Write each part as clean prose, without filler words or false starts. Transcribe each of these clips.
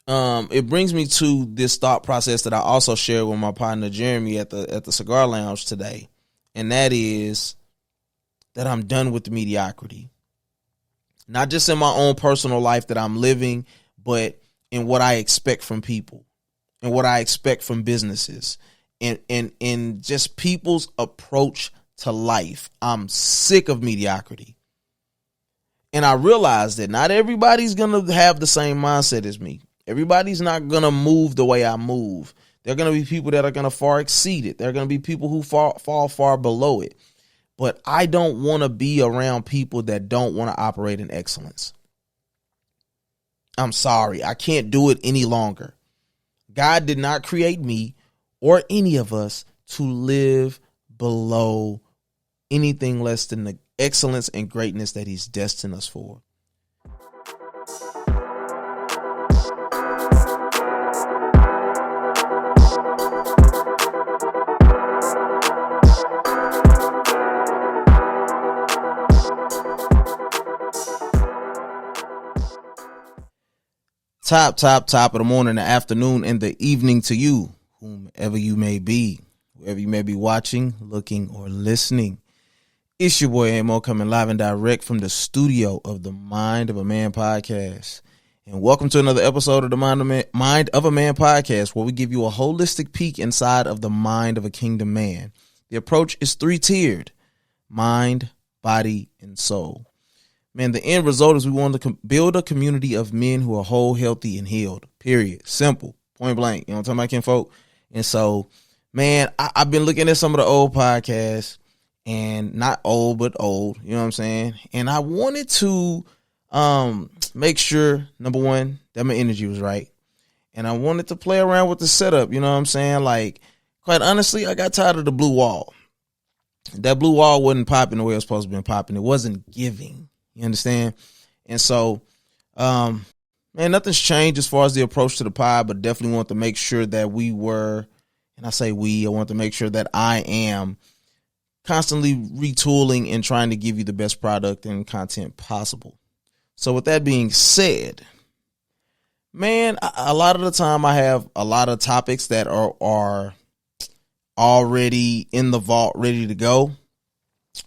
it brings me to this thought process that I also shared with my partner Jeremy at the cigar lounge today. And that is that I'm done with the mediocrity. Not just in my own personal life that I'm living, but in what I expect from people and what I expect from businesses and just people's approach to life. I'm sick of mediocrity. And I realize that not everybody's going to have the same mindset as me. Everybody's not going to move the way I move. There are going to be people that are going to far exceed it. There are going to be people who fall far below it. But I don't want to be around people that don't want to operate in excellence. I'm sorry. I can't do it any longer. God did not create me or any of us to live below anything less than the excellence and greatness that he's destined us for. Top of the morning, the afternoon, and the evening to you, whomever you may be, wherever you may be watching, looking, or listening. It's your boy AntMoe coming live and direct from the studio of the Mind of a Man podcast. And welcome to another episode of the Mind of a Man podcast, where we give you a holistic peek inside of the mind of a kingdom man. The approach is three-tiered: mind, body, and soul. Man, the end result is we want to build a community of men who are whole, healthy, and healed. Period. Simple. Point blank. You know what I'm talking about, kinfolk? And so, man, I've been looking at some of the old podcasts, and not old, but old. You know what I'm saying? And I wanted to make sure, number one, that my energy was right. And I wanted to play around with the setup. You know what I'm saying? Like, quite honestly, I got tired of the blue wall. That blue wall wasn't popping the way it was supposed to be popping. It wasn't giving. You understand? And so, man, nothing's changed as far as the approach to the pod, but definitely want to make sure that we were, and I say I want to make sure that I am constantly retooling and trying to give you the best product and content possible. So with that being said, man, a lot of the time I have a lot of topics that are already in the vault, ready to go.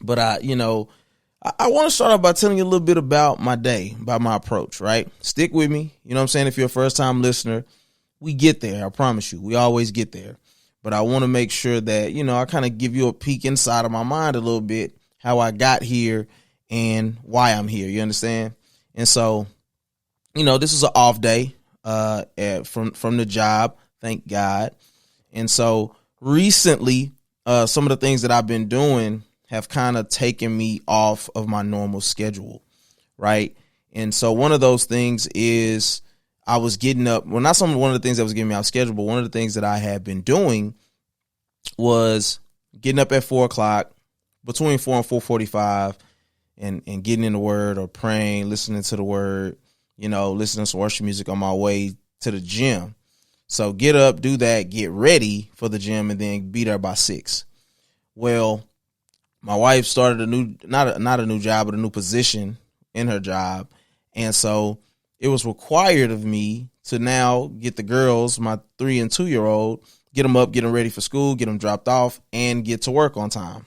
But I want to start off by telling you a little bit about my day, about my approach, right? Stick with me. You know what I'm saying? If you're a first-time listener, we get there. I promise you. We always get there. But I want to make sure that, I kind of give you a peek inside of my mind a little bit, how I got here and why I'm here. You understand? And so, this is an off day from the job. Thank God. And so recently, some of the things that I've been doing have kind of taken me off of my normal schedule, right? And so one of those things is I was getting up. Well, not one of the things that was getting me off schedule, but one of the things that I had been doing was getting up at 4 o'clock, between 4 and 4:45, and getting in the Word or praying, listening to the Word, listening to worship music on my way to the gym. So get up, do that, get ready for the gym, and then be there by 6. Well, my wife started a new, not a new job, but a new position in her job. And so it was required of me to now get the girls, my 3 and 2-year-old, get them up, get them ready for school, get them dropped off, and get to work on time.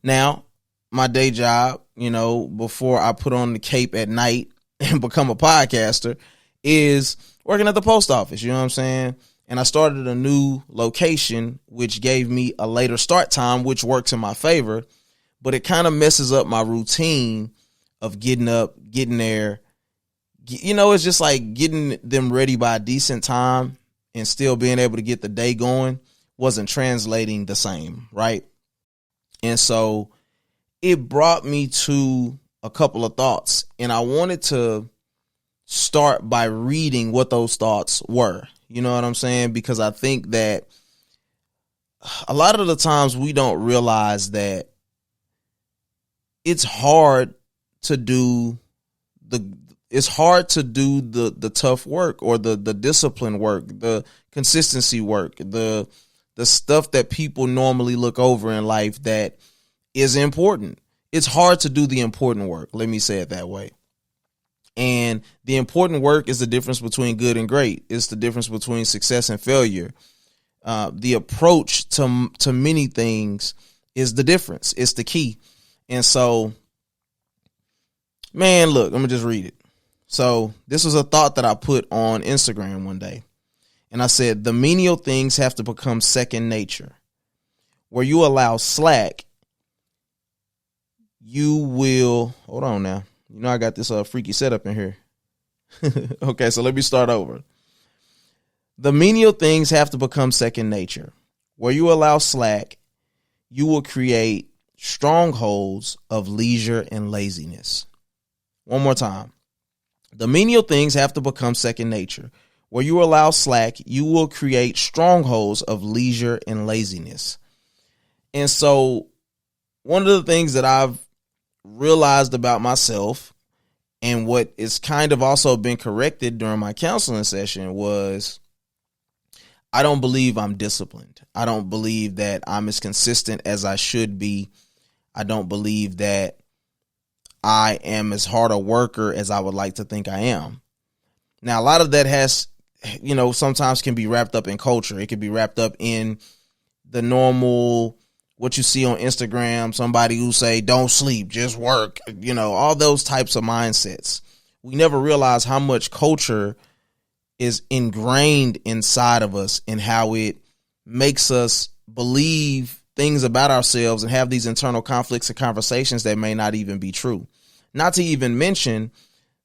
Now, my day job, before I put on the cape at night and become a podcaster, is working at the post office. You know what I'm saying? And I started a new location, which gave me a later start time, which works in my favor. But it kind of messes up my routine of getting up, getting there. It's just like getting them ready by a decent time and still being able to get the day going wasn't translating the same, right? And so it brought me to a couple of thoughts. And I wanted to start by reading what those thoughts were. You know what I'm saying? Because I think that a lot of the times we don't realize that it's hard to do the tough work or the discipline work, the consistency work, the stuff that people normally look over in life that is important. It's hard to do the important work. Let me say it that way. And the important work is the difference between good and great. It's the difference between success and failure. The approach to many things is the difference. It's the key. And so, man, look, let me just read it. So this was a thought that I put on Instagram one day. And I said, the menial things have to become second nature. Where you allow slack, you will, hold on now. You know, I got this freaky setup in here. Okay, so let me start over. The menial things have to become second nature. Where you allow slack, you will create strongholds of leisure and laziness. One more time. The menial things have to become second nature. Where you allow slack, you will create strongholds of leisure and laziness. And so one of the things that I've realized about myself, and what is kind of also been corrected during my counseling session, was I don't believe I'm disciplined. I don't believe that I'm as consistent as I should be. I don't believe that I am as hard a worker as I would like to think I am. Now, a lot of that has, sometimes can be wrapped up in culture. It can be wrapped up in the normal, what you see on Instagram, somebody who say, don't sleep, just work, all those types of mindsets. We never realize how much culture is ingrained inside of us and how it makes us believe things about ourselves and have these internal conflicts and conversations that may not even be true. Not to even mention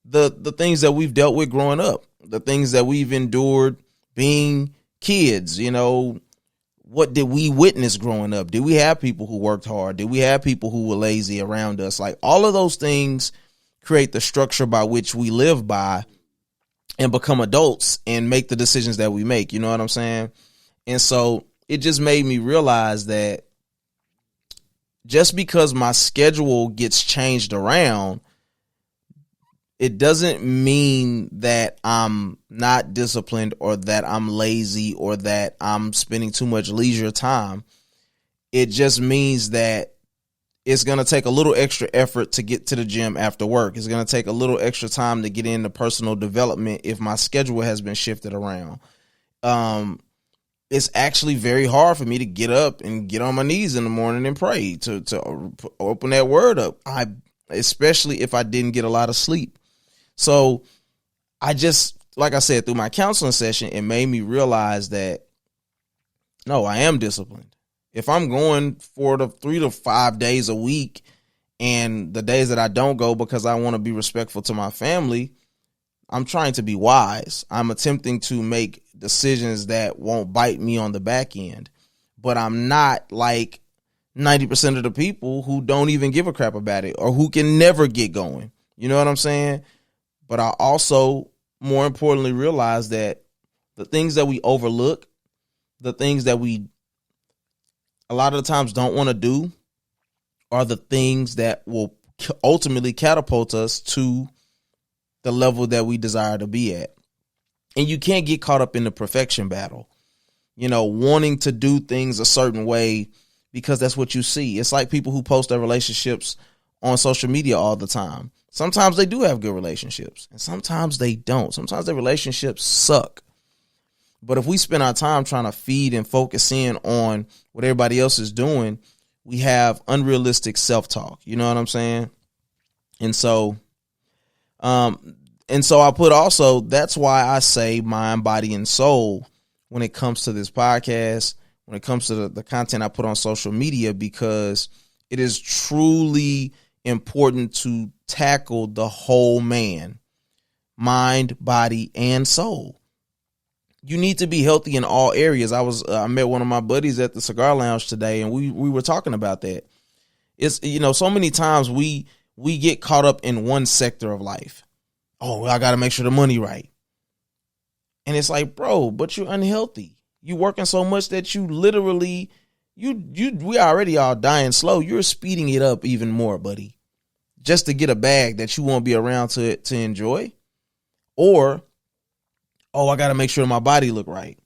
the things that we've dealt with growing up, the things that we've endured being kids. What did we witness growing up? Did we have people who worked hard? Did we have people who were lazy around us? Like, all of those things create the structure by which we live by and become adults and make the decisions that we make. You know what I'm saying? And so it just made me realize that just because my schedule gets changed around, it doesn't mean that I'm not disciplined or that I'm lazy or that I'm spending too much leisure time. It just means that it's going to take a little extra effort to get to the gym after work. It's going to take a little extra time to get into personal development if my schedule has been shifted around. It's actually very hard for me to get up and get on my knees in the morning and pray, to open that word up. Especially if I didn't get a lot of sleep. So I just, like I said, through my counseling session, it made me realize that, no, I am disciplined. If I'm going for the 3 to 5 days a week, and the days that I don't go because I want to be respectful to my family, I'm trying to be wise. I'm attempting to make decisions that won't bite me on the back end. But I'm not like 90% of the people who don't even give a crap about it or who can never get going. You know what I'm saying? But I also, more importantly, realize that the things that we overlook, the things that we a lot of the times don't want to do, are the things that will ultimately catapult us to the level that we desire to be at. And you can't get caught up in the perfection battle, wanting to do things a certain way because that's what you see. It's like people who post their relationships on social media all the time. Sometimes they do have good relationships and sometimes they don't. Sometimes their relationships suck. But if we spend our time trying to feed and focus in on what everybody else is doing, we have unrealistic self-talk. You know what I'm saying? And so I put also, that's why I say mind, body, and soul when it comes to this podcast, when it comes to the content I put on social media, because it is truly important to tackle the whole man, mind, body, and soul. You need to be healthy in all areas. I met one of my buddies at the cigar lounge today, and we were talking about that. It's, so many times we get caught up in one sector of life. Oh, I got to make sure the money right. And it's like, bro, but you're unhealthy. You're working so much that you literally, we already all dying slow. You're speeding it up even more, buddy, just to get a bag that you won't be around to enjoy. Or, oh, I got to make sure my body look right.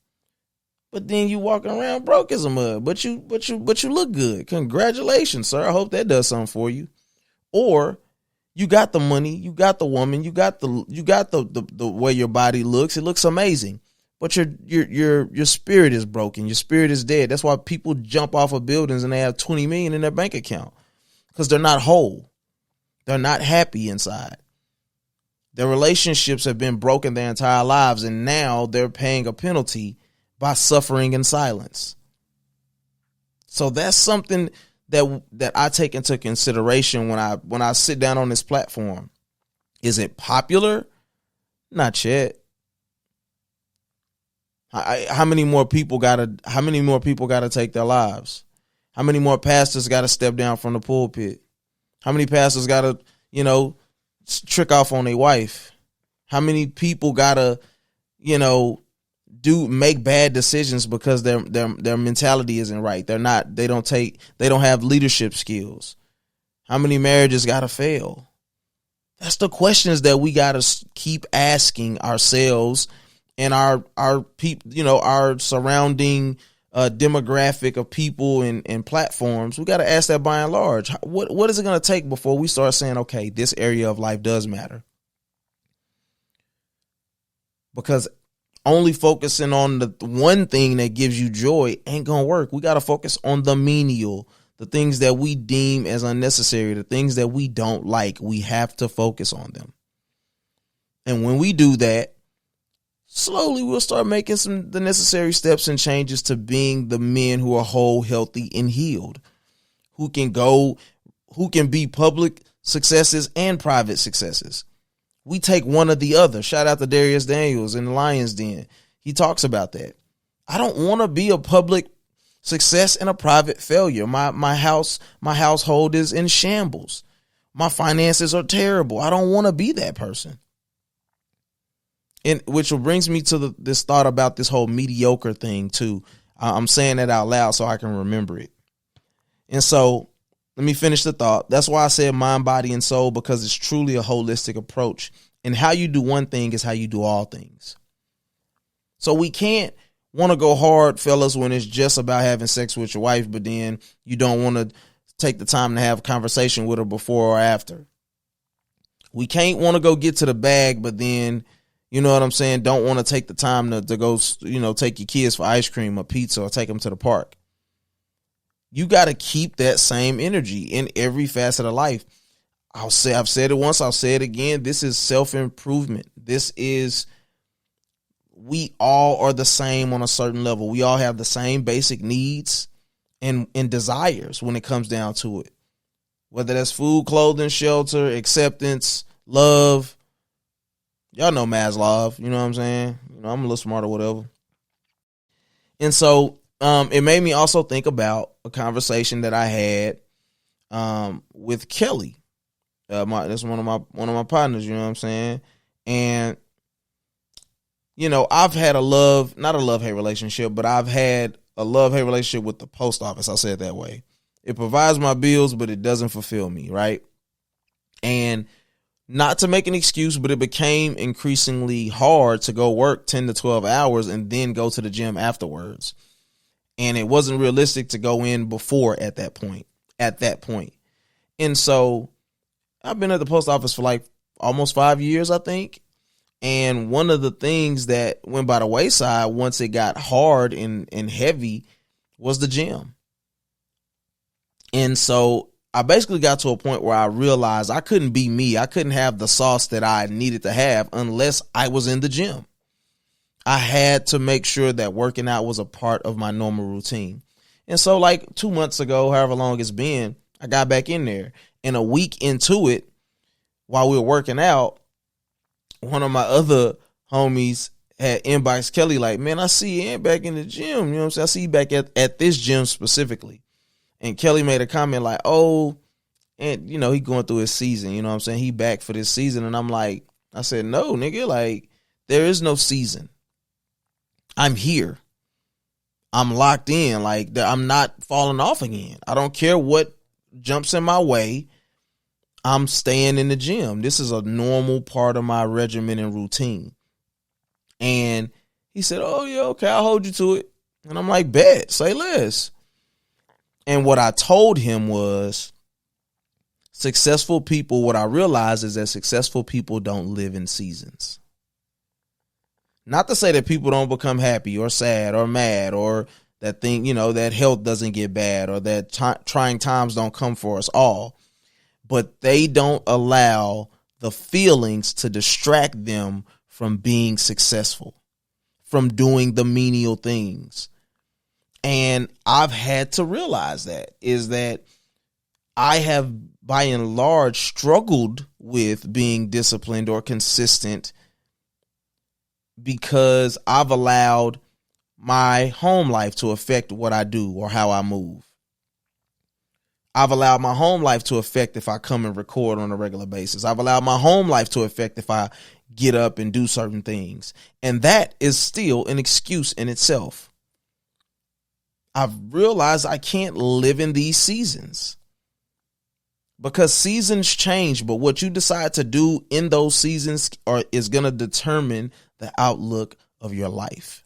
But then you walking around broke as a mud, but you look good. Congratulations, sir. I hope that does something for you. Or You got the money, you got the woman, you got the way your body looks. It looks amazing. But your spirit is broken. Your spirit is dead. That's why people jump off of buildings and they have 20 million in their bank account, because they're not whole. They're not happy inside. Their relationships have been broken their entire lives, and now they're paying a penalty by suffering in silence. So that's something that I take into consideration when I sit down on this platform. Is it popular? Not yet. How many more people gotta take their lives? How many more pastors gotta step down from the pulpit? How many pastors gotta, trick off on their wife? How many people gotta, make bad decisions because their mentality isn't right? They don't have leadership skills. How many marriages gotta fail? That's the questions that we gotta keep asking ourselves and our people, our surrounding demographic of people and platforms. We got to ask that by and large. What is it going to take before we start saying, okay, this area of life does matter? Because only focusing on the one thing that gives you joy ain't going to work. We got to focus on the menial, the things that we deem as unnecessary, the things that we don't like. We have to focus on them. And when we do that, slowly we'll start making the necessary steps and changes to being the men who are whole, healthy, and healed, who can be public successes and private successes. We take one or the other. Shout out to Darius Daniels in the Lion's Den. He talks about that. I don't want to be a public success and a private failure. My household is in shambles. My finances are terrible. I don't want to be that person. And which brings me to this thought about this whole mediocre thing too. I'm saying that out loud so I can remember it. And so let me finish the thought. That's why I said mind, body, and soul, because it's truly a holistic approach. And how you do one thing is how you do all things. So we can't want to go hard, fellas, when it's just about having sex with your wife, but then you don't want to take the time to have a conversation with her before or after. We can't want to go get to the bag, but then, you know what I'm saying, don't want to take the time to go, take your kids for ice cream or pizza or take them to the park. You got to keep that same energy in every facet of life. I've said it once, I'll say it again. This is self-improvement. We all are the same on a certain level. We all have the same basic needs and desires when it comes down to it. Whether that's food, clothing, shelter, acceptance, love. Y'all know Maslow, you know what I'm saying? I'm a little smart or whatever. And so it made me also think about a conversation that I had with Kelly. That's one of my partners, you know what I'm saying? And I've had not a love-hate relationship, but I've had a love-hate relationship with the post office. I'll say it that way. It provides my bills, but it doesn't fulfill me, right? And not to make an excuse, but it became increasingly hard to go work 10 to 12 hours and then go to the gym afterwards. And it wasn't realistic to go in before at that point. And so I've been at the post office for like almost 5 years, I think. And one of the things that went by the wayside once it got hard and heavy was the gym. And so I basically got to a point where I realized I couldn't be me. I couldn't have the sauce that I needed to have unless I was in the gym. I had to make sure that working out was a part of my normal routine. And so like 2 months ago, however long it's been, I got back in there. And a week into it, while we were working out, one of my other homies had inboxed Kelly like, man, I see Ant back in the gym. You know what I'm saying? I see you back at this gym specifically. And Kelly made a comment like, oh, and he going through his season. You know what I'm saying? He back for this season. And I'm like, I said, no, nigga, like there is no season. I'm here. I'm locked in. Like I'm not falling off again. I don't care what jumps in my way. I'm staying in the gym. This is a normal part of my regimen and routine. And he said, oh, yeah, okay, I'll hold you to it. And I'm like, bet, say less. And what I told him was, successful people, what I realize is that successful people don't live in seasons. Not to say that people don't become happy or sad or mad, or that thing, that health doesn't get bad, or that trying times don't come for us all, but they don't allow the feelings to distract them from being successful, from doing the menial things. And I've had to realize that I have by and large struggled with being disciplined or consistent because I've allowed my home life to affect what I do or how I move. I've allowed my home life to affect if I come and record on a regular basis. I've allowed my home life to affect if I get up and do certain things. And that is still an excuse in itself. I've realized I can't live in these seasons because seasons change, but what you decide to do in those seasons is going to determine the outlook of your life.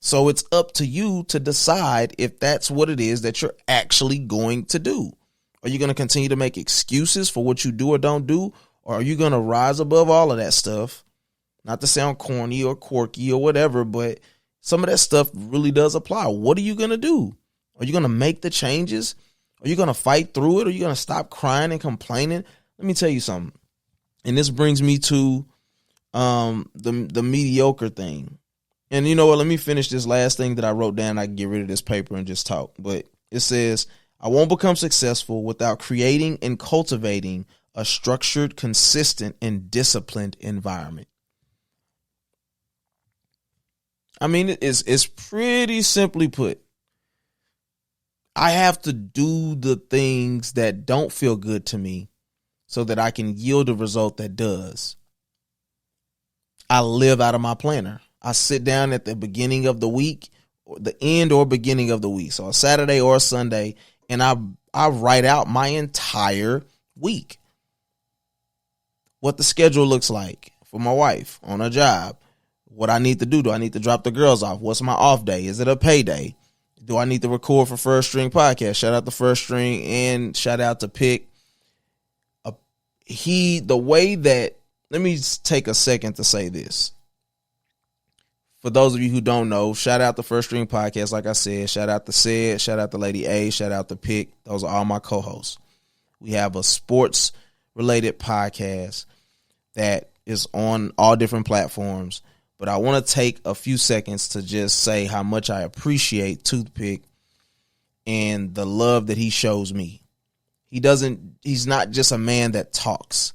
So it's up to you to decide if that's what it is that you're actually going to do. Are you going to continue to make excuses for what you do or don't do? Or are you going to rise above all of that stuff? Not to sound corny or quirky or whatever, but some of that stuff really does apply. What are you going to do? Are you going to make the changes? Are you going to fight through it? Are you going to stop crying and complaining? Let me tell you something. And this brings me to the mediocre thing. And you know what? Let me finish this last thing that I wrote down. I can get rid of this paper and just talk. But it says, I won't become successful without creating and cultivating a structured, consistent, and disciplined environment. I mean, it's pretty simply put. I have to do the things that don't feel good to me so that I can yield a result that does. I live out of my planner. I sit down at the beginning of the week, or the end or beginning of the week, so a Saturday or a Sunday, and I write out my entire week. What the schedule looks like for my wife on her job. What I need to do. Do I need to drop the girls off? What's my off day? Is it a payday? Do I need to record for First String Podcast? Shout out to First String and shout out to Pick. Let me take a second to say this. For those of you who don't know, shout out to First String Podcast. Like I said, shout out to Sid, shout out to Lady A, shout out to Pick. Those are all my co-hosts. We have a sports related podcast that is on all different platforms. But I want to take a few seconds to just say how much I appreciate Toothpick and the love that he shows me. He's not just a man that talks.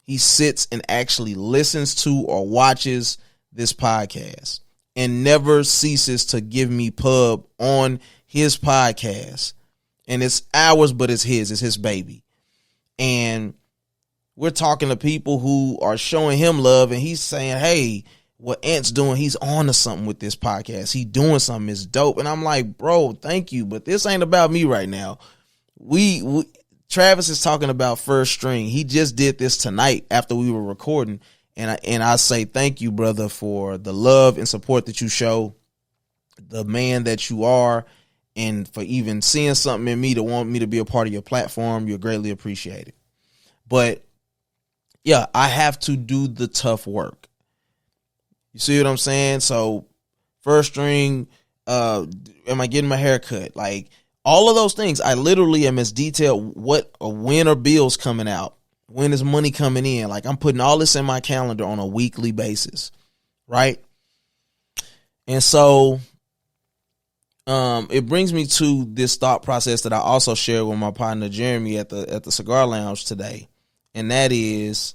He sits and actually listens to or watches this podcast and never ceases to give me pub on his podcast. And it's ours, but it's his baby. And we're talking to people who are showing him love, and he's saying, hey, what Ant's doing, he's on to something with this podcast. He's doing something, it's dope. And I'm like, bro, thank you, but this ain't about me right now. Travis is talking about First String. He just did this tonight after we were recording. And I say thank you, brother, for the love and support that you show, the man that you are, and for even seeing something in me to want me to be a part of your platform. You're greatly appreciated. But yeah, I have to do the tough work. You see what I'm saying? So First String, am I getting my hair cut? Like all of those things, I literally am as detailed when are bills coming out? When is money coming in? Like I'm putting all this in my calendar on a weekly basis, right? And so it brings me to this thought process that I also shared with my partner Jeremy at the cigar lounge today. And that is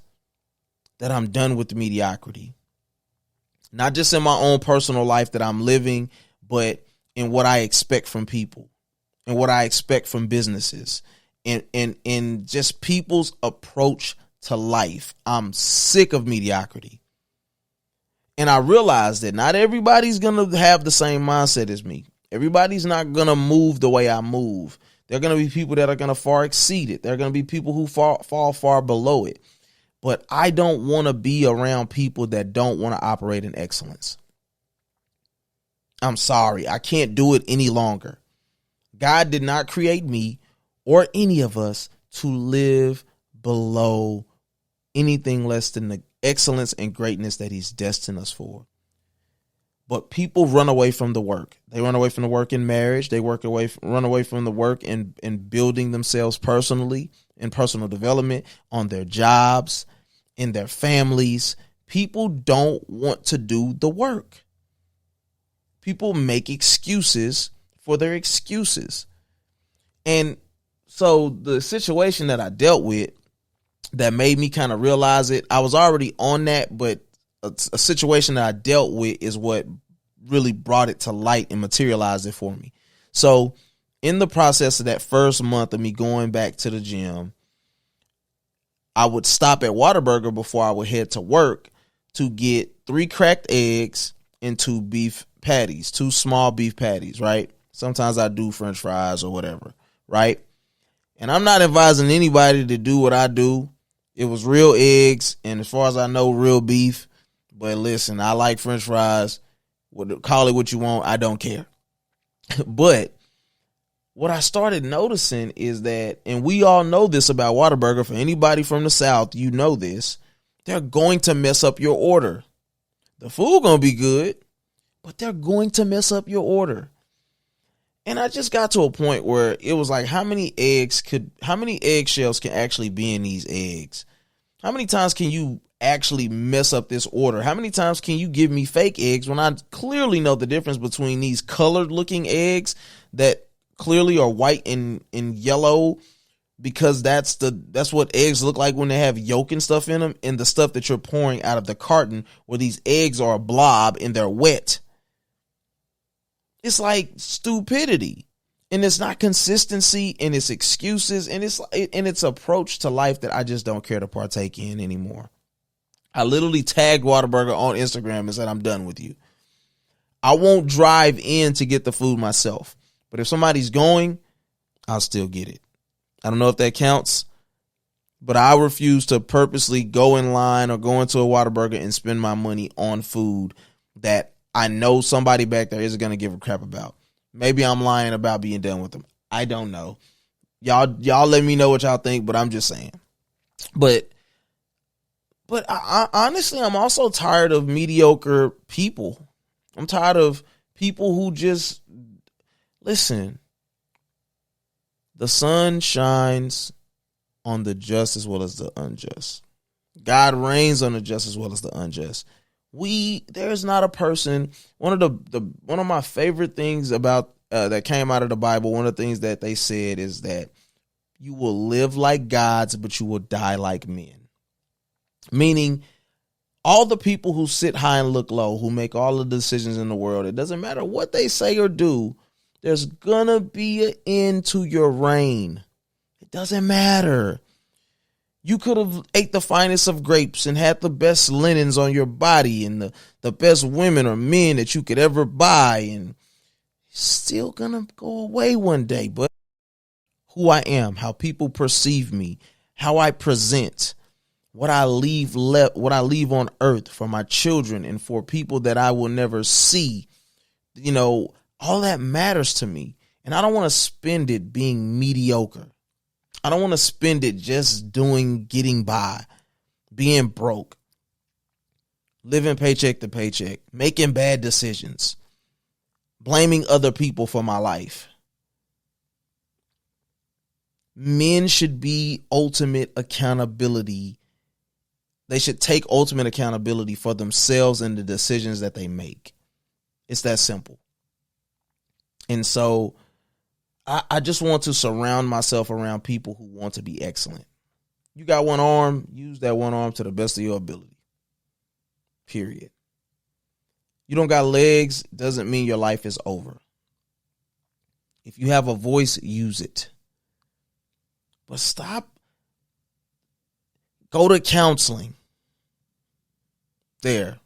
that I'm done with the mediocrity. Not just in my own personal life that I'm living, but in what I expect from people and what I expect from businesses and just people's approach to life. I'm sick of mediocrity. And I realize that not everybody's going to have the same mindset as me. Everybody's not going to move the way I move. There are going to be people that are going to far exceed it. There are going to be people who fall far below it. But I don't want to be around people that don't want to operate in excellence. I'm sorry. I can't do it any longer. God did not create me or any of us to live below anything less than the excellence and greatness that he's destined us for. But people run away from the work. They run away from the work in marriage. They run away from the work in building themselves personally, in personal development, on their jobs, in their families. People don't want to do the work. People make excuses for their excuses. And so the situation that I dealt with that made me kind of realize it, I was already on that, but a situation that I dealt with is what really brought it to light and materialized it for me. So in the process of that first month of me going back to the gym, I would stop at Whataburger before I would head to work to get 3 cracked eggs and 2 beef patties, 2 small beef patties, right? Sometimes I do French fries or whatever, right? And I'm not advising anybody to do what I do. It was real eggs, and as far as I know, real beef. But listen, I like French fries. Call it what you want. I don't care. But what I started noticing is that, and we all know this about Whataburger, for anybody from the South, you know this, they're going to mess up your order. The food going to be good, but they're going to mess up your order. And I just got to a point where it was like, how many eggshells can actually be in these eggs? How many times can you actually mess up this order? How many times can you give me fake eggs when I clearly know the difference between these colored looking eggs that clearly are white and yellow, because that's what eggs look like when they have yolk and stuff in them, and the stuff that you're pouring out of the carton where these eggs are a blob and they're wet. It's like stupidity, and it's not consistency, and it's excuses, and it's approach to life that I just don't care to partake in anymore. I literally tagged Whataburger on Instagram and said, I'm done with you. I won't drive in to get the food myself, but if somebody's going, I'll still get it. I don't know if that counts, but I refuse to purposely go in line or go into a Whataburger and spend my money on food that I know somebody back there isn't going to give a crap about. Maybe I'm lying about being done with them. I don't know. Y'all let me know what y'all think, but I'm just saying. But I honestly, I'm also tired of mediocre people. I'm tired of people who just, listen, the sun shines on the just as well as the unjust. God reigns on the just as well as the unjust. There's not a person. One of my favorite things about that came out of the Bible, one of the things that they said is that you will live like gods, but you will die like men. Meaning, all the people who sit high and look low, who make all the decisions in the world, it doesn't matter what they say or do, there's gonna be an end to your reign. It doesn't matter. You could have ate the finest of grapes and had the best linens on your body and the best women or men that you could ever buy, and it's still gonna go away one day. But who I am, how people perceive me, how I present, what I leave on earth for my children and for people that I will never see, all that matters to me. And I don't want to spend it being mediocre. I don't want to spend it just getting by, being broke, living paycheck to paycheck, making bad decisions, blaming other people for my life. Men should be ultimate accountability. They should take ultimate accountability for themselves and the decisions that they make. It's that simple. And so I just want to surround myself around people who want to be excellent. You got one arm, use that one arm to the best of your ability. Period. You don't got legs, doesn't mean your life is over. If you have a voice, use it. But stop. Go to counseling. There.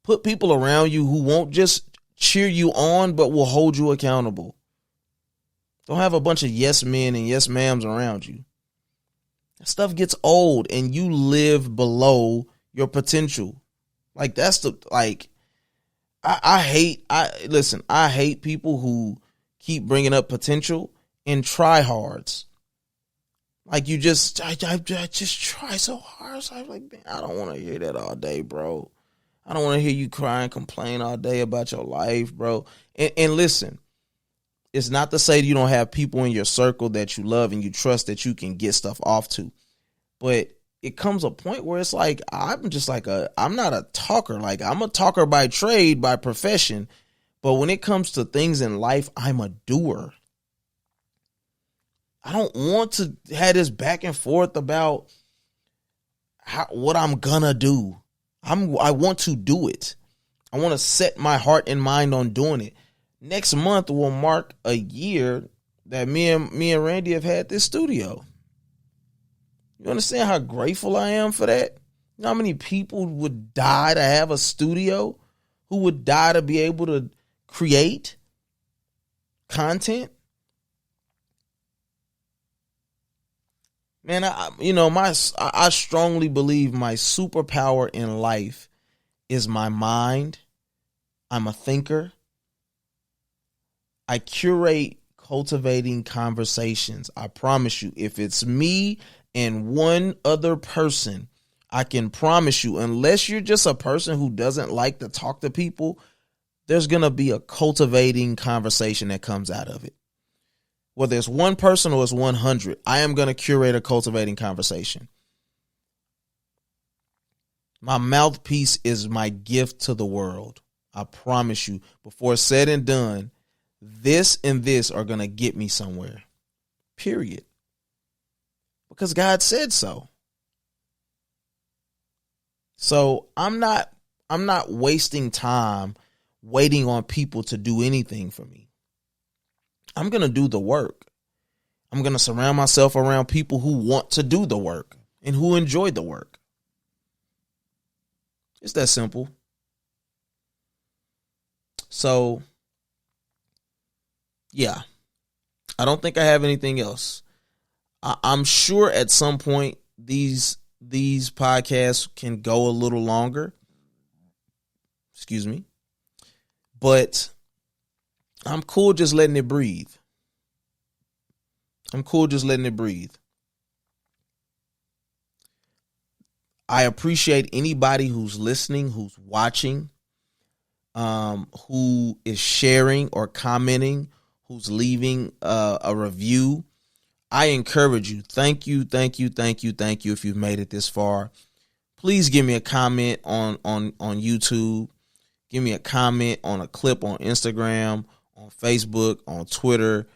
Put people around you who won't just cheer you on, but will hold you accountable. Don't have a bunch of yes men and yes ma'ams around you. That stuff gets old and you live below your potential. Like I hate people who keep bringing up potential and tryhards. Like I just try so hard. So I'm like, man, I don't want to hear that all day, bro. I don't want to hear you cry and complain all day about your life, bro. And listen, it's not to say you don't have people in your circle that you love and you trust that you can get stuff off to. But it comes a point where it's like, I'm not a talker. Like, I'm a talker by trade, by profession. But when it comes to things in life, I'm a doer. I don't want to have this back and forth about what I'm gonna do. I want to do it. I want to set my heart and mind on doing it. Next month will mark a year that me and Randy have had this studio. You understand how grateful I am for that? You know how many people would die to have a studio? Who would die to be able to create content? Man, I strongly believe my superpower in life is my mind. I'm a thinker. I curate cultivating conversations. I promise you, if it's me and one other person, I can promise you, unless you're just a person who doesn't like to talk to people, there's going to be a cultivating conversation that comes out of it. Whether it's one person or it's 100, I am going to curate a cultivating conversation. My mouthpiece is my gift to the world. I promise you, before it's said and done, this and this are going to get me somewhere. Period. Because God said so. So I'm not wasting time waiting on people to do anything for me. I'm going to do the work. I'm going to surround myself around people who want to do the work and who enjoy the work. It's that simple. So, yeah, I don't think I have anything else. I'm sure at some point these podcasts can go a little longer. Excuse me. But I'm cool just letting it breathe. I appreciate anybody who's listening, who's watching, who is sharing or commenting, who's leaving a review. I encourage you. Thank you. If you've made it this far, please give me a comment on YouTube. Give me a comment on a clip on Instagram, on Facebook, on Twitter,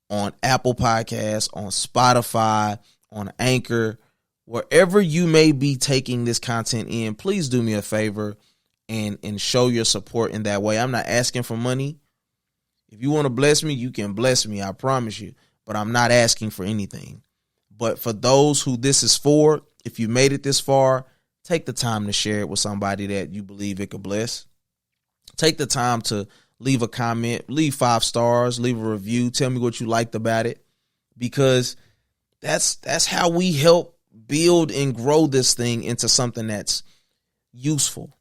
on Apple Podcasts, on Spotify, on Anchor, wherever you may be taking this content in. Please do me a favor and show your support in that way. I'm not asking for money. If you want to bless me, you can bless me. I promise you. But I'm not asking for anything. But for those who this is for, if you made it this far, take the time to share it with somebody that you believe it could bless. Take the time to leave a comment, leave 5 stars, leave a review. Tell me what you liked about it, because that's how we help build and grow this thing into something that's useful.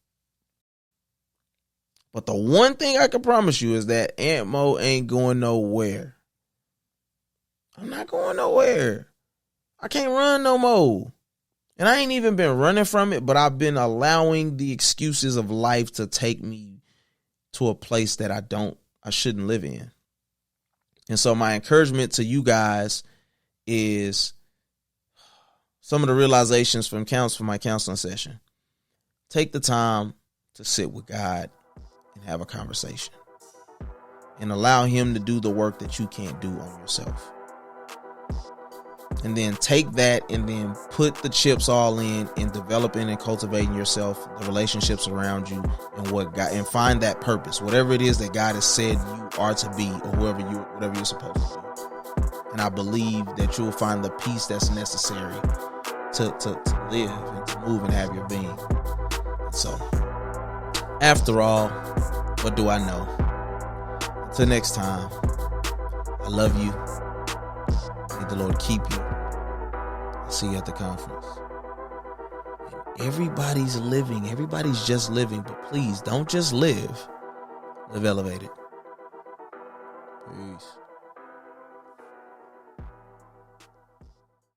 But the one thing I can promise you is that AntMoe ain't going nowhere. I'm not going nowhere. I can't run no more. And I ain't even been running from it, but I've been allowing the excuses of life to take me to a place that I shouldn't live in. And so my encouragement to you guys is some of the realizations from my counseling session. Take the time to sit with God and have a conversation and allow him to do the work that you can't do on yourself. And then take that and then put the chips all in developing and cultivating yourself, the relationships around you, and and find that purpose, whatever it is that God has said you are to be, or whatever you're supposed to do. And I believe that you'll find the peace that's necessary to live and to move and have your being. So, after all, what do I know? Until next time, I love you. May the Lord keep you. I'll see you at the conference. And everybody's just living, but please don't just live elevated. Peace.